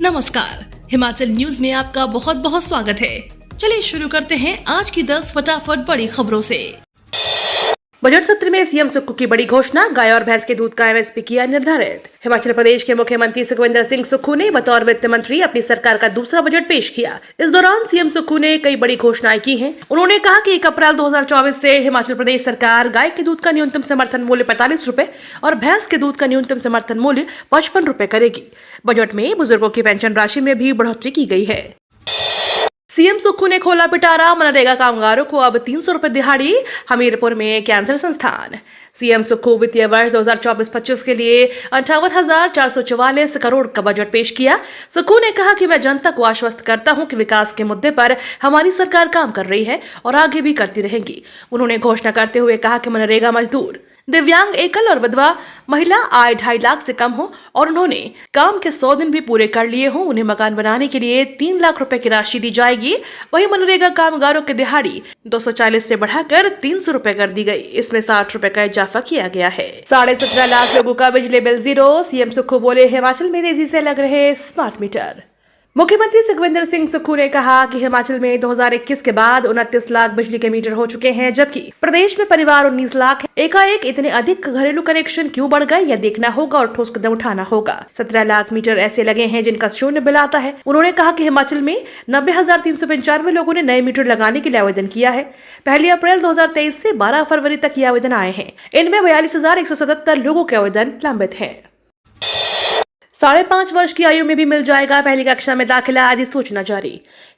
नमस्कार, हिमाचल न्यूज में आपका बहुत बहुत स्वागत है। चलिए शुरू करते हैं आज की 10 फटाफट बड़ी खबरों से। बजट सत्र में सीएम सुक्खू की बड़ी घोषणा, गाय और भैंस के दूध का एमएसपी किया निर्धारित। हिमाचल प्रदेश के मुख्यमंत्री सुखविंदर सिंह सुक्खू ने बतौर वित्त मंत्री अपनी सरकार का दूसरा बजट पेश किया। इस दौरान सीएम सुक्खू ने कई बड़ी घोषणाएं की हैं। उन्होंने कहा कि 1 अप्रैल 2024 से हिमाचल प्रदेश सरकार गाय के दूध का न्यूनतम समर्थन मूल्य 45 रुपए और भैंस के दूध का न्यूनतम समर्थन मूल्य 55 रुपए करेगी। बजट में बुजुर्गों की पेंशन राशि में भी बढ़ोतरी की गई है। सीएम सुक्खू ने खोला पिटारा, मनरेगा कामगारों को अब 300 रुपए दिहाड़ी। हमीरपुर में कैंसर संस्थान। सीएम सुक्खू वित्तीय वर्ष 2024-25 के लिए 58,444 करोड़ का बजट पेश किया। सुक्खू ने कहा कि मैं जनता को आश्वस्त करता हूं कि विकास के मुद्दे पर हमारी सरकार काम कर रही है और आगे भी करती रहेगी। उन्होंने घोषणा करते हुए कहा कि मनरेगा मजदूर, दिव्यांग, एकल और विधवा महिला आय 2.5 लाख से कम हो और उन्होंने काम के 100 दिन भी पूरे कर लिए हो, उन्हें मकान बनाने के लिए 3 लाख रुपए की राशि दी जाएगी। वहीं मनरेगा कामगारों की दिहाड़ी 240 से बढ़ाकर 300 रुपए कर दी गई। इसमें 60 रुपए का इजाफा किया गया है। 17.5 लाख लोगों का बिजली बिल जीरो। सीएम सुक्खू बोले, हिमाचल में तेजी से लग रहे स्मार्ट मीटर। मुख्यमंत्री सुखविंदर सिंह सुक्खू ने कहा कि हिमाचल में 2021 के बाद 29 लाख बिजली के मीटर हो चुके हैं, जबकि प्रदेश में परिवार 19 लाख है। एकाएक इतने अधिक घरेलू कनेक्शन क्यों बढ़ गए, यह देखना होगा और ठोस कदम उठाना होगा। 17 लाख मीटर ऐसे लगे हैं जिनका शून्य बिल आता है। उन्होंने कहा कि हिमाचल में 90,395 लोगों ने नए मीटर लगाने के लिए आवेदन किया है। 1 अप्रैल 2023 से 12 फरवरी तक ये आवेदन आए हैं। इनमें 42,177 लोगों के आवेदन लंबित हैं। 5.5 वर्ष की आयु में भी मिल जाएगा पहली कक्षा में दाखिला, अधिसूचना जारी।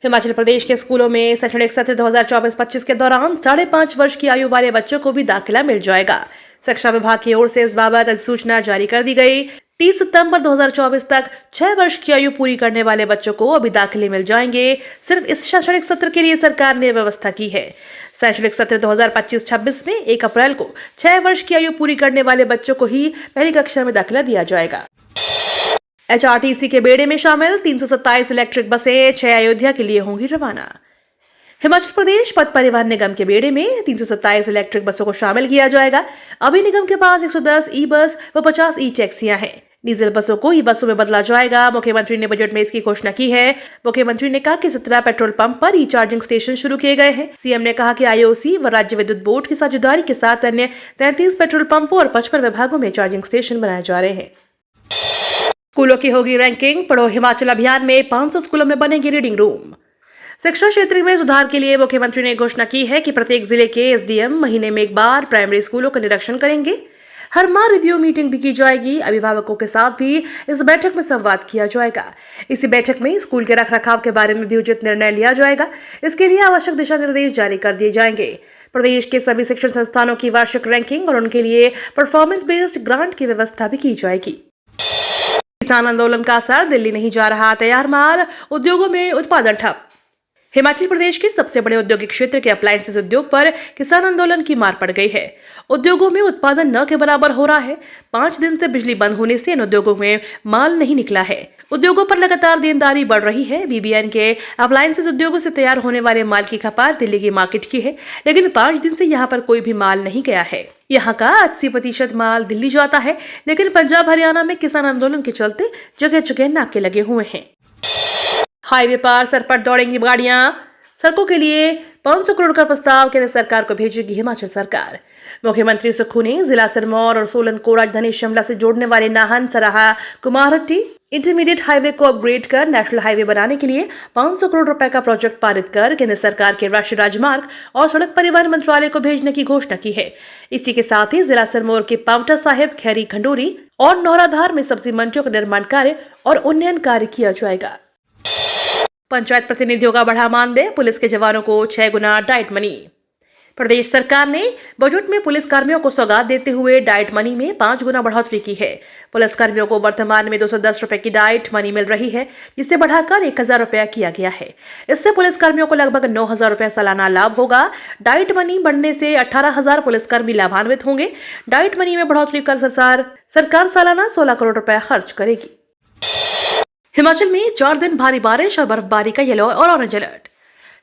हिमाचल प्रदेश के स्कूलों में शैक्षणिक सत्र 2024-25 के दौरान 5.5 वर्ष की आयु वाले बच्चों को भी दाखिला मिल जाएगा। शिक्षा विभाग की ओर से इस बाबत अधिसूचना जारी कर दी गई। 30 सितंबर 2024 तक 6 वर्ष की आयु पूरी करने वाले बच्चों को अभी दाखिले मिल जाएंगे। सिर्फ इस शैक्षणिक सत्र के लिए सरकार ने व्यवस्था की है। शैक्षणिक सत्र 2025-26 में 1 अप्रैल को 6 वर्ष की आयु पूरी करने वाले बच्चों को ही पहली कक्षा में दाखिला दिया जाएगा। एचआरटीसी के बेड़े में शामिल 327 इलेक्ट्रिक बसें 6 अयोध्या के लिए होंगी रवाना। हिमाचल प्रदेश पथ परिवहन निगम के बेड़े में 327 इलेक्ट्रिक बसों को शामिल किया जाएगा। अभी निगम के पास 110 ई बस व 50 ई टैक्सियां हैं। डीजल बसों को ई बसों में बदला जाएगा। मुख्यमंत्री ने बजट में इसकी घोषणा की है। मुख्यमंत्री ने कहा कि 17 पेट्रोल पंप पर ई चार्जिंग स्टेशन शुरू किए गए हैं। सीएम ने कहा कि आईओसी व राज्य विद्युत बोर्ड की साझेदारी के साथ अन्य 33 पेट्रोल पंपों और 55 विभागों में चार्जिंग स्टेशन बनाए जा रहे हैं। स्कूलों की होगी रैंकिंग, पढ़ो हिमाचल अभियान में 500 स्कूलों में बनेगी रीडिंग रूम। शिक्षा क्षेत्र में सुधार के लिए मुख्यमंत्री ने घोषणा की है कि प्रत्येक जिले के एसडीएम महीने में एक बार प्राइमरी स्कूलों का निरीक्षण करेंगे। हर माह रिव्यू मीटिंग भी की जाएगी। अभिभावकों के साथ भी इस बैठक में संवाद किया जाएगा। इसी बैठक में स्कूल के रखरखाव के बारे में भी उचित निर्णय लिया जाएगा। इसके लिए आवश्यक दिशा निर्देश जारी कर दिए जाएंगे। प्रदेश के सभी शिक्षण संस्थानों की वार्षिक रैंकिंग और उनके लिए परफॉर्मेंस बेस्ड ग्रांट की व्यवस्था भी की जाएगी। किसान आंदोलन का असर, दिल्ली नहीं जा रहा तैयार माल, उद्योगों में उत्पादन ठप। हिमाचल प्रदेश के सबसे बड़े औद्योगिक क्षेत्र के अप्लायंसेज उद्योग पर किसान आंदोलन की मार पड़ गई है। उद्योगों में उत्पादन न के बराबर हो रहा है। 5 दिन से बिजली बंद होने से इन उद्योगों में माल नहीं निकला है। उद्योगों पर लगातार देनदारी बढ़ रही है। बीबीएन के अप्लायंसेज उद्योगों से तैयार होने वाले माल की खपात दिल्ली की मार्केट की है, लेकिन 5 दिन से यहाँ पर कोई भी माल नहीं गया है। यहाँ का 80% माल दिल्ली जाता है, लेकिन पंजाब हरियाणा में किसान आंदोलन के चलते जगह जगह नाके लगे हुए हैं। हाईवे पर सर पर दौड़ेंगी गाड़ियां, सड़कों के लिए 500 करोड़ का प्रस्ताव केंद्र सरकार को भेजेगी हिमाचल सरकार। मुख्यमंत्री सुक्खू ने जिला सिरमौर और सोलन को राजधानी शिमला से जोड़ने वाले नाहन, सराहा, कुमारहट्टी इंटरमीडिएट हाईवे को अपग्रेड कर नेशनल हाईवे बनाने के लिए 500 करोड़ रुपए का प्रोजेक्ट पारित कर केंद्र सरकार के राष्ट्रीय राजमार्ग और सड़क परिवहन मंत्रालय को भेजने की घोषणा की है। इसी के साथ ही जिला सिरमौर के पावटा साहिब, खैरी खंडूरी और नौराधार में सब्जी मंडियों का निर्माण कार्य और उन्नयन कार्य किया जाएगा। पंचायत प्रतिनिधियों का बढ़ा मानदेय, पुलिस के जवानों को 6 गुना डाइट मनी। प्रदेश सरकार ने बजट में पुलिस कर्मियों को सौगात देते हुए डाइट मनी में 5 गुना बढ़ोतरी की है। पुलिस कर्मियों को वर्तमान में 210 रुपए की डाइट मनी मिल रही है, जिसे बढ़ाकर 1000 रुपया किया गया है। इससे पुलिस कर्मियों को लगभग 9000 रुपया सालाना लाभ होगा। डाइट मनी बढ़ने से 18,000 पुलिसकर्मी लाभान्वित होंगे। डाइट मनी में बढ़ोतरी कर सरकार सालाना 16 करोड़ रुपया खर्च करेगी। हिमाचल में 4 दिन भारी बारिश और बर्फबारी का येलो और ऑरेंज अलर्ट।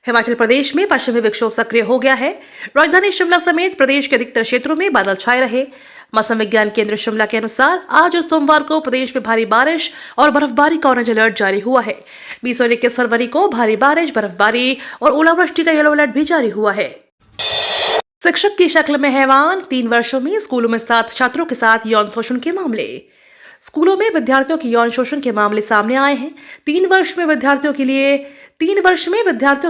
हिमाचल प्रदेश में पश्चिमी विक्षोभ सक्रिय हो गया है। राजधानी शिमला समेत प्रदेश के अधिकतर क्षेत्रों में बादल छाए रहे। मौसम विज्ञान केंद्र शिमला के अनुसार आज और सोमवार को प्रदेश में भारी बारिश और बर्फबारी का ऑरेंज अलर्ट जारी हुआ है। 20 और 21 फरवरी को भारी बारिश, बर्फबारी और ओलावृष्टि का येलो अलर्ट भी जारी हुआ है। शिक्षक की शक्ल में हैवान, 3 वर्षों में स्कूलों में 7 छात्रों के साथ यौन शोषण के मामले। स्कूलों में विद्यार्थियों की यौन शोषण के मामले सामने आए हैं। 3 वर्ष में विद्यार्थियों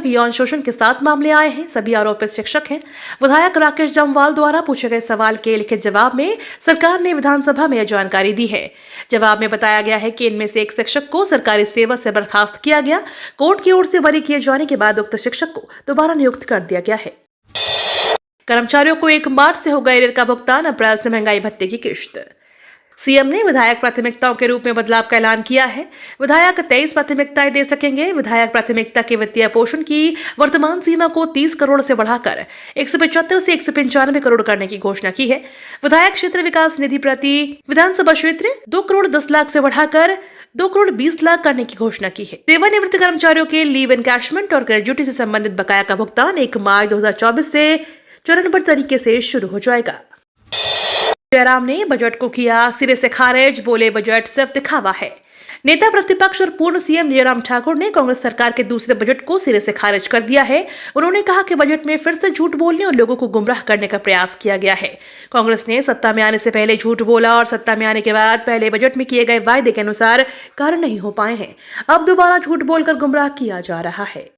के यौन शोषण के 7 मामले आए हैं। सभी आरोपित शिक्षक हैं। विधायक राकेश जम्वाल द्वारा पूछे गए सवाल के लिखित जवाब में सरकार ने विधानसभा में यह जानकारी दी है। जवाब में बताया गया है कि इनमें से एक शिक्षक को सरकारी सेवा से बर्खास्त किया गया। कोर्ट की ओर से बरी किए जाने के बाद उक्त शिक्षक को दोबारा नियुक्त कर दिया गया है। कर्मचारियों को 1 मार्च से होगा एरियर का भुगतान, अप्रैल से महंगाई भत्ते की किश्त। सीएम ने विधायक प्राथमिकताओं के रूप में बदलाव का ऐलान किया है। विधायक 23 प्राथमिकताएं दे सकेंगे। विधायक प्राथमिकता के वित्तीय पोषण की वर्तमान सीमा को 30 करोड़ से बढ़ाकर 175 से 195 करोड़ करने की घोषणा की है। विधायक क्षेत्र विकास निधि प्रति विधानसभा क्षेत्र 2 करोड़ 10 लाख से बढ़ाकर 2 करोड़ 20 लाख करने की घोषणा की है। सेवानिवृत्त कर्मचारियों के लीव एनकैशमेंट और ग्रेजुटी से संबंधित बकाया का भुगतान 1 मार्च 2024 से चरणबद्ध तरीके से शुरू हो जाएगा। जयराम ने बजट को किया सिरे से खारिज, बोले बजट सिर्फ दिखावा है। नेता प्रतिपक्ष और पूर्व सीएम जयराम ठाकुर ने कांग्रेस सरकार के दूसरे बजट को सिरे से खारिज कर दिया है। उन्होंने कहा कि बजट में फिर से झूठ बोलने और लोगों को गुमराह करने का प्रयास किया गया है। कांग्रेस ने सत्ता में आने से पहले झूठ बोला और सत्ता में आने के बाद पहले बजट में किए गए वायदे के अनुसार कार्य नहीं हो पाए हैं। अब दोबारा झूठ बोलकर गुमराह किया जा रहा है।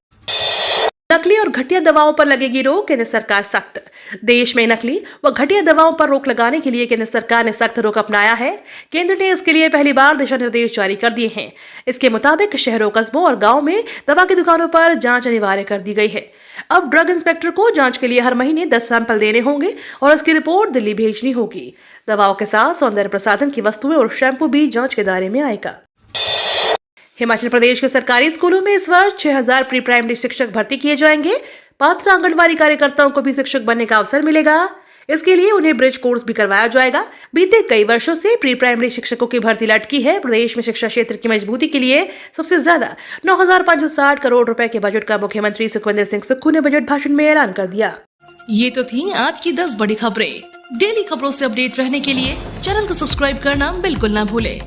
नकली और घटिया दवाओं पर लगेगी रोक, केंद्र सरकार सख्त। देश में नकली व घटिया दवाओं पर रोक लगाने के लिए केंद्र सरकार ने सख्त रुख अपनाया है। केंद्र ने इसके लिए पहली बार दिशा निर्देश जारी कर दिए हैं। इसके मुताबिक शहरों, कस्बों और गांव में दवा की दुकानों पर जांच अनिवार्य कर दी गई है। अब ड्रग इंस्पेक्टर को जांच के लिए हर महीने 10 सैंपल देने होंगे और उसकी रिपोर्ट दिल्ली भेजनी होगी। दवाओं के साथ सौंदर्य प्रसाधन की वस्तुएं और शैम्पू भी जांच के दायरे में आएगा। हिमाचल प्रदेश के सरकारी स्कूलों में इस वर्ष 6000 प्री प्राइमरी शिक्षक भर्ती किए जाएंगे। पात्र आंगनबाड़ी कार्यकर्ताओं को भी शिक्षक बनने का अवसर मिलेगा। इसके लिए उन्हें ब्रिज कोर्स भी करवाया जाएगा। बीते कई वर्षों से प्री प्राइमरी शिक्षकों की भर्ती लटकी है। प्रदेश में शिक्षा क्षेत्र की मजबूती के लिए सबसे ज्यादा 9,560 करोड़ रुपए के बजट का मुख्यमंत्री सुखविंदर सिंह सुक्खू ने बजट भाषण में ऐलान कर दिया। ये तो थी आज की 10 बड़ी खबरें। डेली खबरों से अपडेट रहने के लिए चैनल को सब्सक्राइब करना बिल्कुल ना भूलें।